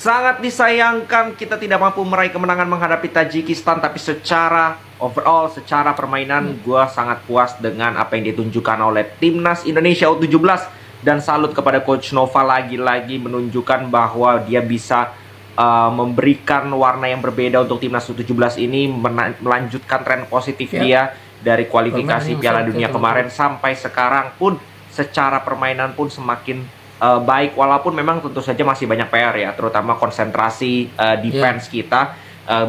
Sangat disayangkan kita tidak mampu meraih kemenangan menghadapi Tajikistan, tapi secara overall, secara permainan, gue sangat puas dengan apa yang ditunjukkan oleh timnas Indonesia U17, dan salut kepada Coach Nova lagi-lagi menunjukkan bahwa dia bisa memberikan warna yang berbeda untuk timnas U17 ini, melanjutkan tren positif dia dari kualifikasi Piala Dunia kemarin sampai sekarang pun secara permainan pun semakin baik, walaupun memang tentu saja masih banyak PR ya, terutama konsentrasi defense kita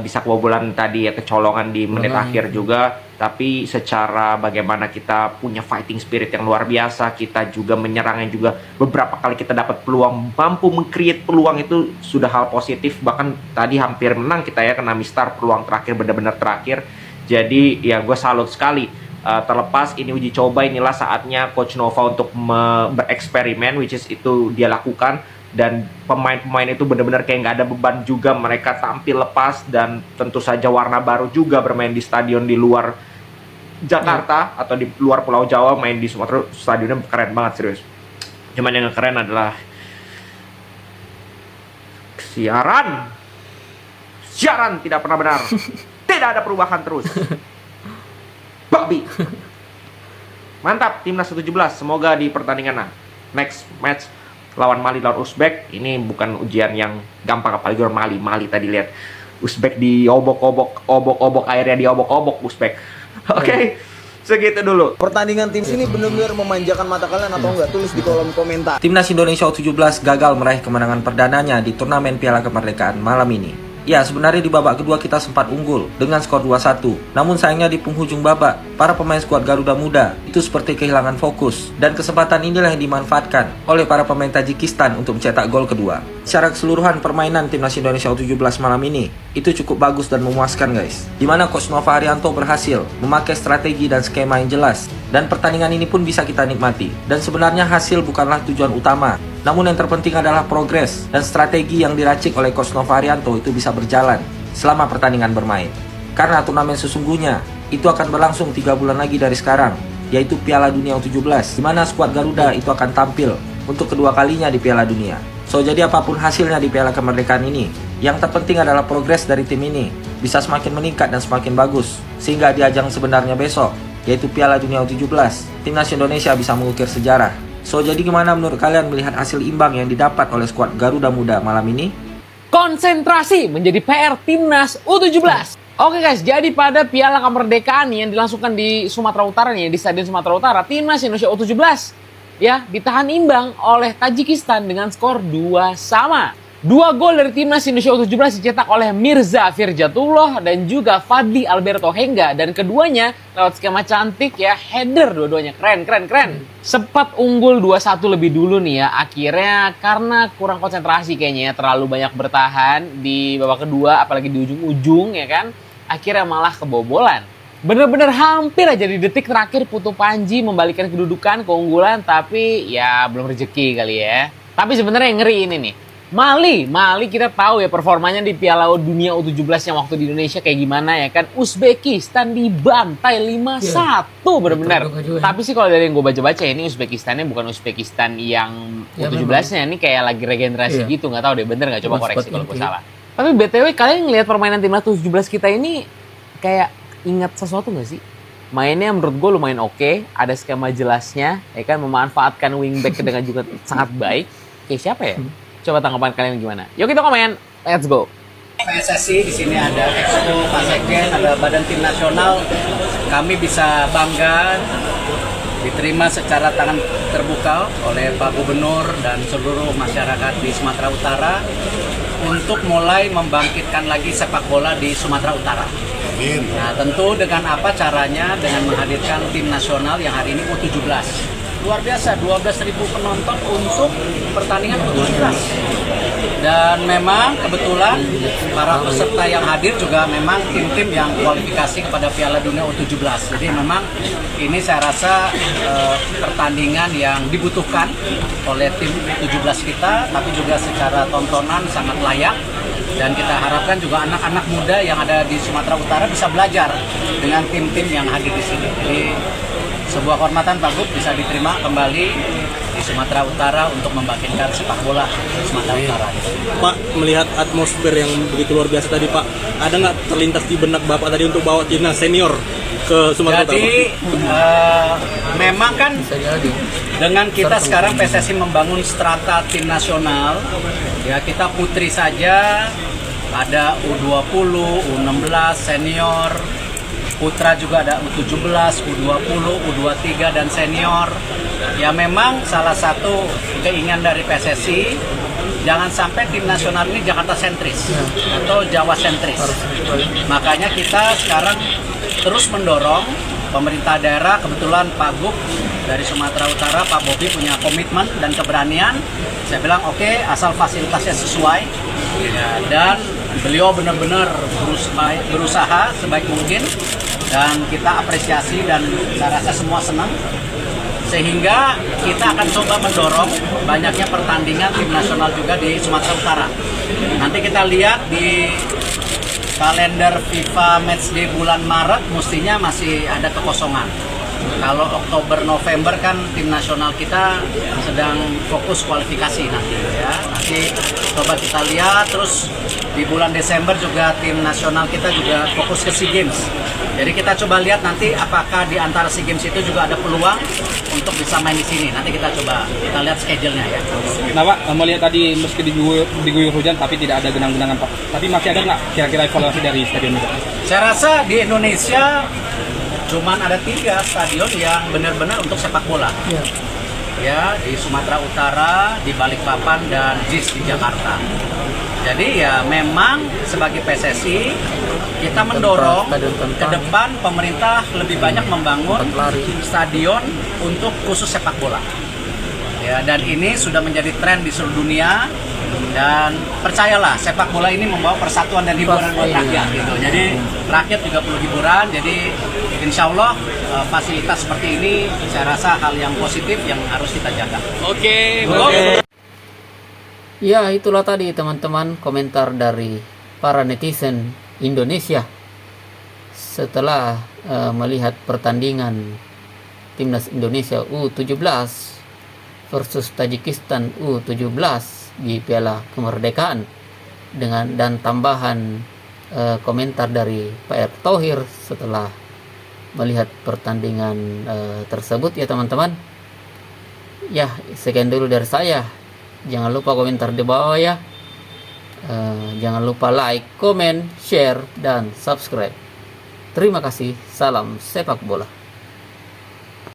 bisa kebobolan tadi ya, kecolongan di menit akhir juga. Tapi secara bagaimana kita punya fighting spirit yang luar biasa, kita juga menyerangnya juga beberapa kali kita dapat peluang, mampu meng-create peluang, itu sudah hal positif. Bahkan tadi hampir menang kita ya, kena mistar peluang terakhir, benar-benar terakhir. Jadi ya gue salut sekali. Terlepas ini uji coba, inilah saatnya Coach Nova untuk bereksperimen, which is itu dia lakukan, dan pemain-pemain itu benar-benar kayak nggak ada beban juga, mereka tampil lepas, dan tentu saja warna baru juga bermain di stadion di luar Jakarta atau di luar Pulau Jawa, main di Sumatera, stadionnya keren banget serius. Cuman yang keren adalah siaran tidak pernah benar. Tidak ada perubahan terus. Babi. Mantap timnas U17. Semoga di pertandingan next match lawan Mali, lawan Uzbek, ini bukan ujian yang gampang, apalagi Mali tadi lihat Uzbek diobok-obok airnya, diobok-obok Uzbek. Oke. Segitu dulu. Pertandingan tim ini benar-benar memanjakan mata kalian atau enggak? Tulis di kolom komentar. Timnas Indonesia U17 gagal meraih kemenangan perdananya di turnamen Piala Kemerdekaan malam ini. Ya, sebenarnya di babak kedua kita sempat unggul dengan skor 2-1. Namun sayangnya di penghujung babak, para pemain skuad Garuda Muda itu seperti kehilangan fokus. Dan kesempatan inilah yang dimanfaatkan oleh para pemain Tajikistan untuk mencetak gol kedua. Secara keseluruhan permainan Timnas Indonesia U17 malam ini itu cukup bagus dan memuaskan guys. Dimana Coach Nova Arianto berhasil memakai strategi dan skema yang jelas. Dan pertandingan ini pun bisa kita nikmati. Dan sebenarnya hasil bukanlah tujuan utama. Namun yang terpenting adalah progres dan strategi yang diracik oleh Coach Nova Arianto itu bisa berjalan selama pertandingan bermain. Karena turnamen sesungguhnya itu akan berlangsung 3 bulan lagi dari sekarang, yaitu Piala Dunia U17, di mana skuad Garuda itu akan tampil untuk kedua kalinya di Piala Dunia. So, jadi apapun hasilnya di Piala Kemerdekaan ini, yang terpenting adalah progres dari tim ini bisa semakin meningkat dan semakin bagus, sehingga di ajang sebenarnya besok, yaitu Piala Dunia U17, Timnas Indonesia bisa mengukir sejarah. So, jadi gimana menurut kalian melihat hasil imbang yang didapat oleh skuad Garuda Muda malam ini? Konsentrasi menjadi PR Timnas U17. Oke guys, jadi pada Piala Kemerdekaan yang dilangsungkan di Sumatera Utara nih, di Stadion Sumatera Utara, Timnas Indonesia U17 ya ditahan imbang oleh Tajikistan dengan skor 2-2. 2 gol dari Timnas Indonesia U17 dicetak oleh Mirza Firjatullah dan juga Fadli Alberto Hengga, dan keduanya lewat skema cantik ya, header dua-duanya, keren. Sempat unggul 2-1 lebih dulu nih ya, akhirnya karena kurang konsentrasi kayaknya ya, terlalu banyak bertahan di babak kedua, apalagi di ujung-ujung ya kan, akhirnya malah kebobolan. Bener-bener hampir aja di detik terakhir Putu Panji membalikan kedudukan, keunggulan, tapi ya belum rezeki kali ya. Tapi sebenarnya yang ngeri ini nih, Mali kita tahu ya performanya di Piala Dunia U17 yang waktu di Indonesia kayak gimana ya kan. Uzbekistan dibantai 5-1 bener-bener. Tapi sih kalau dari yang gue baca-baca ini Uzbekistannya bukan Uzbekistan yang U17-nya, ini kayak lagi regenerasi gitu, nggak tahu deh bener nggak, coba koreksi kalau gue salah. Tapi BTW kalian ngelihat permainan timnas U17 kita ini kayak ingat sesuatu nggak sih? Mainnya menurut gue lumayan oke, ada skema jelasnya, ya kan, memanfaatkan wingback dengan juga sangat baik. Kayak siapa ya? Coba tanggapan kalian gimana? Yuk kita komen, let's go. PSSI di sini ada Exco, Pak Sekjen, ada Badan Tim Nasional. Kami bisa bangga diterima secara tangan terbuka oleh Pak Gubernur dan seluruh masyarakat di Sumatera Utara untuk mulai membangkitkan lagi sepak bola di Sumatera Utara. Nah, tentu dengan apa caranya? Dengan menghadirkan tim nasional yang hari ini U17. Luar biasa, 12.000 penonton untuk pertandingan U17. Dan memang kebetulan para peserta yang hadir juga memang tim-tim yang kualifikasi kepada Piala Dunia U17. Jadi memang ini saya rasa pertandingan yang dibutuhkan oleh tim U17 kita, tapi juga secara tontonan sangat layak. Dan kita harapkan juga anak-anak muda yang ada di Sumatera Utara bisa belajar dengan tim-tim yang hadir di sini. Jadi sebuah kehormatan Pak Gub bisa diterima kembali di Sumatera Utara untuk membangkitkan sepak bola Sumatera Utara. Pak, melihat atmosfer yang begitu luar biasa tadi Pak, ada nggak terlintas di benak Bapak tadi untuk bawa timnas senior ke Sumatera Utara? Jadi memang kan dengan kita sekarang PSSI membangun strata tim nasional, ya kita putri saja ada U20, U16, senior, putra juga ada U17, U20, U23 dan senior. Ya memang salah satu keinginan dari PSSI jangan sampai tim nasional ini Jakarta sentris atau Jawa sentris. Makanya kita sekarang terus mendorong pemerintah daerah, kebetulan Pak Gub dari Sumatera Utara, Pak Bobi punya komitmen dan keberanian. Saya bilang oke, asal fasilitasnya sesuai, ya, dan beliau benar-benar berusaha sebaik mungkin, dan kita apresiasi dan saya rasa semua senang. Sehingga kita akan coba mendorong banyaknya pertandingan tim nasional juga di Sumatera Utara. Nanti kita lihat di kalender FIFA Matchday bulan Maret mestinya masih ada kekosongan. Kalau Oktober November kan tim nasional kita sedang fokus kualifikasi nanti ya. Nanti coba kita lihat, terus di bulan Desember juga tim nasional kita juga fokus ke SEA Games. Jadi kita coba lihat nanti apakah di antara SEA Games itu juga ada peluang untuk bisa main di sini. Nanti kita coba lihat schedule-nya ya. Nah Pak, melihat tadi meski diguyur hujan tapi tidak ada genang-genangan Pak. Tapi masih ada nggak kira-kira evaluasi dari stadion itu? Saya rasa di Indonesia cuman ada 3 stadion yang benar-benar untuk sepak bola. Ya, di Sumatera Utara, di Balikpapan, dan JIS di Jakarta. Jadi ya memang sebagai PSSI kita mendorong ke depan pemerintah lebih banyak membangun stadion untuk khusus sepak bola. Ya, dan ini sudah menjadi tren di seluruh dunia, dan percayalah sepak bola ini membawa persatuan dan hiburan buat rakyat gitu. Jadi rakyat juga perlu hiburan. Jadi insya Allah fasilitas seperti ini saya rasa hal yang positif yang harus kita jaga. Oke. Ya, itulah tadi teman-teman komentar dari para netizen Indonesia setelah melihat pertandingan Timnas Indonesia U17 versus Tajikistan U17 di Piala Kemerdekaan, dan tambahan komentar dari Pak Erick Thohir setelah melihat pertandingan tersebut ya teman-teman. Ya, sekian dulu dari saya. Jangan lupa komentar di bawah ya. Jangan lupa like, comment, share, dan subscribe. Terima kasih. Salam sepak bola.